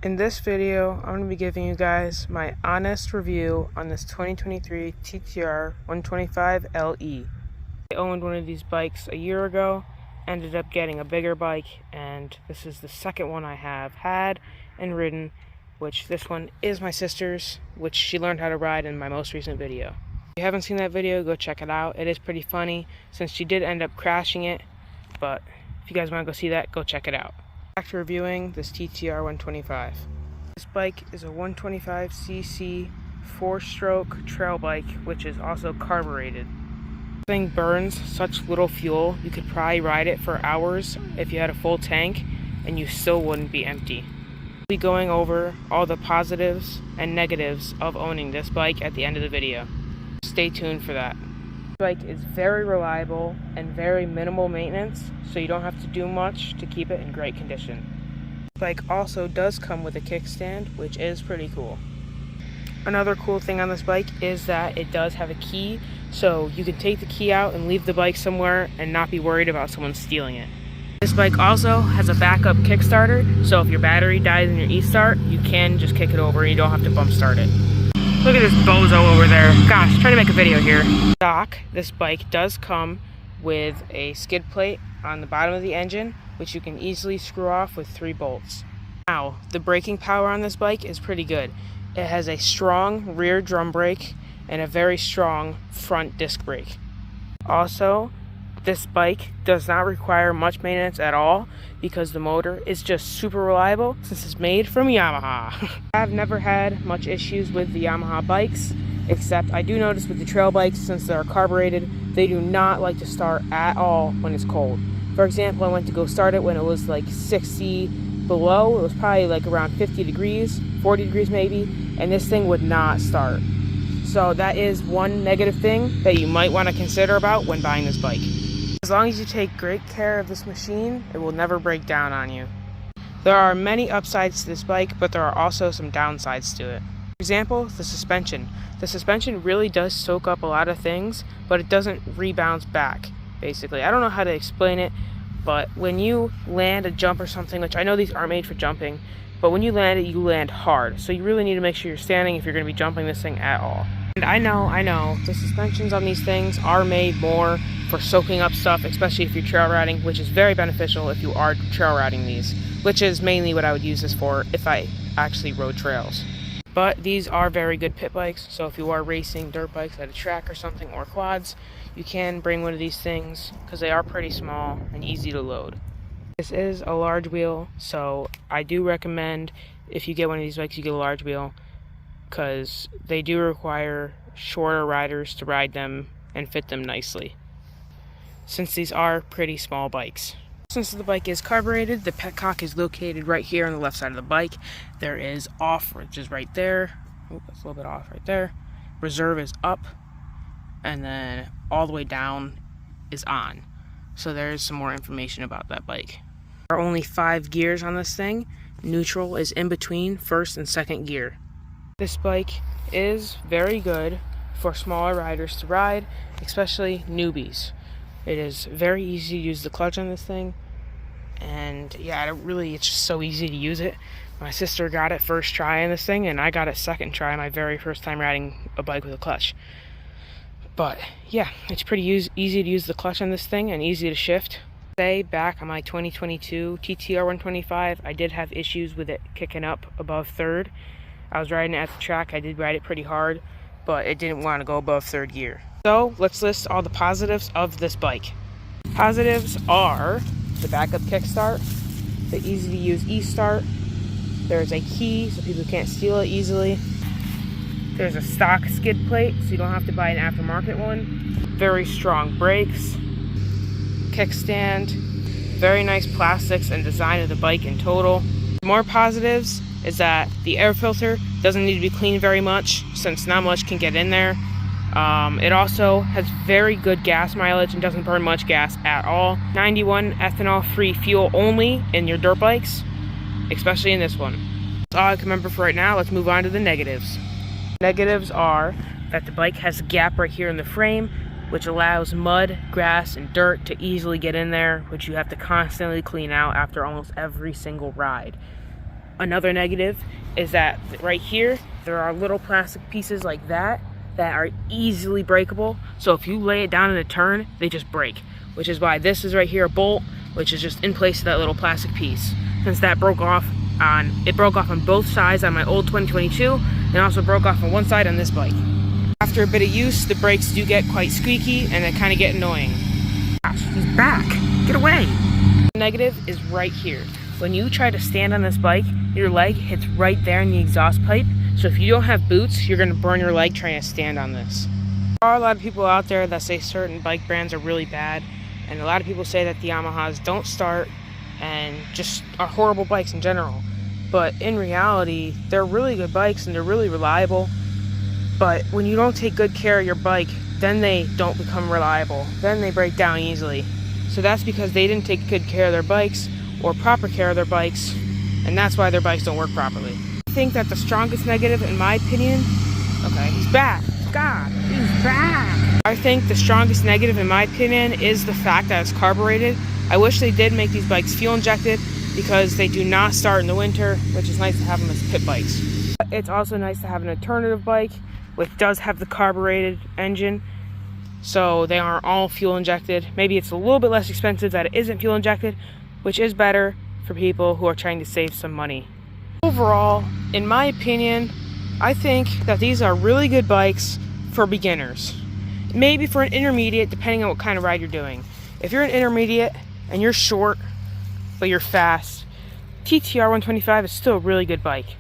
In this video, I'm going to be giving you guys my honest review on this 2023 Ttr125 LE. I owned one of these bikes a year ago, ended up getting a bigger bike, and this is the second one I have had and ridden, which this one is my sister's, which she learned how to ride in my most recent video. If you haven't seen that video, go check it out. It is pretty funny since she did end up crashing it, but if you guys want to go see that, go check it out. Back to reviewing this Ttr125. This bike is a 125cc 4-stroke trail bike, which is also carbureted. This thing burns such little fuel, you could probably ride it for hours if you had a full tank, and you still wouldn't be empty. We'll be going over all the positives and negatives of owning this bike at the end of the video. Stay tuned for that. This bike is very reliable and very minimal maintenance, so you don't have to do much to keep it in great condition. This bike also does come with a kickstand, which is pretty cool. Another cool thing on this bike is that it does have a key, so you can take the key out and leave the bike somewhere and not be worried about someone stealing it. This bike also has a backup kickstarter, so if your battery dies in your e-start, you can just kick it over and you don't have to bump start it. Look at this bozo over there. Gosh, trying to make a video here. Stock, this bike does come with a skid plate on the bottom of the engine, which you can easily screw off with 3 bolts. Now, the braking power on this bike is pretty good. It has a strong rear drum brake and a very strong front disc brake. Also, this bike does not require much maintenance at all because the motor is just super reliable since it's made from Yamaha. I've never had much issues with the Yamaha bikes, except I do notice with the trail bikes, since they're carbureted, they do not like to start at all when it's cold. For example, I went to go start it when it was like 60 below. It was probably like around 50 degrees, 40 degrees maybe, and this thing would not start. So that is one negative thing that you might want to consider about when buying this bike. As long as you take great care of this machine, it will never break down on you. There are many upsides to this bike, but there are also some downsides to it. For example, the suspension. The suspension really does soak up a lot of things, but it doesn't rebound back, basically. I don't know how to explain it, but when you land a jump or something, which I know these aren't made for jumping, but when you land it, you land hard. So you really need to make sure you're standing if you're going to be jumping this thing at all. And I know, the suspensions on these things are made more for soaking up stuff, especially if you're trail riding, which is very beneficial if you are trail riding these, which is mainly what I would use this for if I actually rode trails. But these are very good pit bikes, so if you are racing dirt bikes at a track or something, or quads, you can bring one of these things because they are pretty small and easy to load. This is a large wheel, so I do recommend if you get one of these bikes, you get a large wheel, because they do require shorter riders to ride them and fit them nicely, since these are pretty small bikes. Since the bike is carbureted, the petcock is located right here on the left side of the bike. There is off, which is right there. Oh, that's a little bit off right there. Reserve is up, and then all the way down is on. So there's some more information about that bike. There are only 5 gears on this thing. Neutral is in between first and second gear. This bike is very good for smaller riders to ride, especially newbies. It is very easy to use the clutch on this thing, and yeah, it's just so easy to use it. My sister got it first try on this thing, and I got it second try, my very first time riding a bike with a clutch. But yeah, it's pretty easy to use the clutch on this thing and easy to shift. Back on my 2022 Ttr125, I did have issues with it kicking up above third. I was riding it at the track, I did ride it pretty hard, but it didn't want to go above third gear. So let's list all the positives of this bike. Positives are the backup kickstart, the easy to use e-start, there's a key so people can't steal it easily, there's a stock skid plate so you don't have to buy an aftermarket one, very strong brakes, kickstand, very nice plastics and design of the bike in total. More positives is that the air filter doesn't need to be cleaned very much since not much can get in there. It also has very good gas mileage and doesn't burn much gas at all. 91 ethanol-free fuel only in your dirt bikes, especially in this one. That's all I can remember for right now. Let's move on to the negatives. Negatives are that the bike has a gap right here in the frame, which allows mud, grass, and dirt to easily get in there, which you have to constantly clean out after almost every single ride. Another negative is that right here, there are little plastic pieces like that are easily breakable. So if you lay it down in a turn, they just break, which is why this is right here a bolt, which is just in place of that little plastic piece. Since that broke off on both sides on my old 2022, and also broke off on one side on this bike. After a bit of use, the brakes do get quite squeaky and they kind of get annoying. Gosh, he's back! Get away! The negative is right here. When you try to stand on this bike, your leg hits right there in the exhaust pipe. So if you don't have boots, you're going to burn your leg trying to stand on this. There are a lot of people out there that say certain bike brands are really bad, and a lot of people say that the Yamahas don't start and just are horrible bikes in general. But in reality, they're really good bikes and they're really reliable. But when you don't take good care of your bike, then they don't become reliable. Then they break down easily. So that's because they didn't take good care of their bikes or proper care of their bikes, and that's why their bikes don't work properly. I think that the strongest negative, in my opinion, okay, he's back. God, he's back. I think the strongest negative, in my opinion, is the fact that it's carbureted. I wish they did make these bikes fuel injected, because they do not start in the winter, which is nice to have them as pit bikes. It's also nice to have an alternative bike, which does have the carbureted engine, so they aren't all fuel injected. Maybe it's a little bit less expensive that it isn't fuel injected, which is better for people who are trying to save some money. Overall, in my opinion, I think that these are really good bikes for beginners. Maybe for an intermediate, depending on what kind of ride you're doing. If you're an intermediate and you're short, but you're fast, Ttr125 is still a really good bike,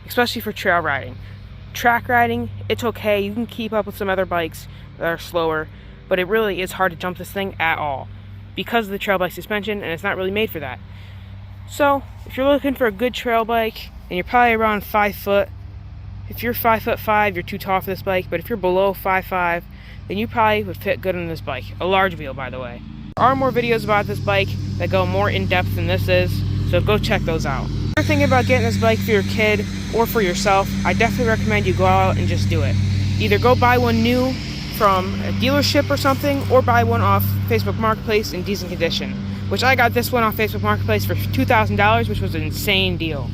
especially for trail riding. Track riding, it's okay, you can keep up with some other bikes that are slower, but it really is hard to jump this thing at all because of the trail bike suspension, and it's not really made for that. So if you're looking for a good trail bike and you're probably around 5 foot, if you're 5'5", you're too tall for this bike, but if you're below 5'5", then you probably would fit good on this bike. A large wheel, by the way. There are more videos about this bike that go more in depth than this is, so go check those out. If you're thinking about getting this bike for your kid or for yourself, I definitely recommend you go out and just do it. Either go buy one new from a dealership or something, or buy one off Facebook Marketplace in decent condition, which I got this one off Facebook Marketplace for $2,000, which was an insane deal.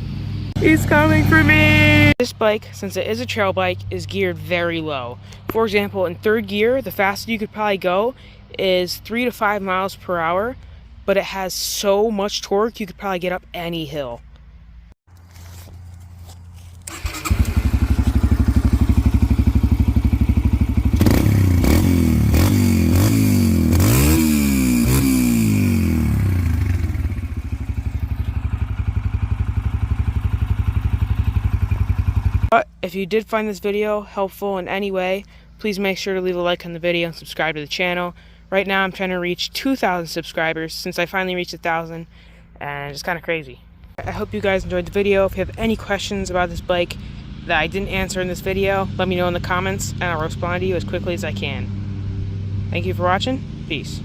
He's coming for me! This bike, since it is a trail bike, is geared very low. For example, in third gear, the fastest you could probably go is 3 to 5 miles per hour, but it has so much torque you could probably get up any hill. But if you did find this video helpful in any way, please make sure to leave a like on the video and subscribe to the channel. Right now I'm trying to reach 2,000 subscribers since I finally reached 1,000, and it's kind of crazy. I hope you guys enjoyed the video. If you have any questions about this bike that I didn't answer in this video, let me know in the comments and I'll respond to you as quickly as I can. Thank you for watching. Peace.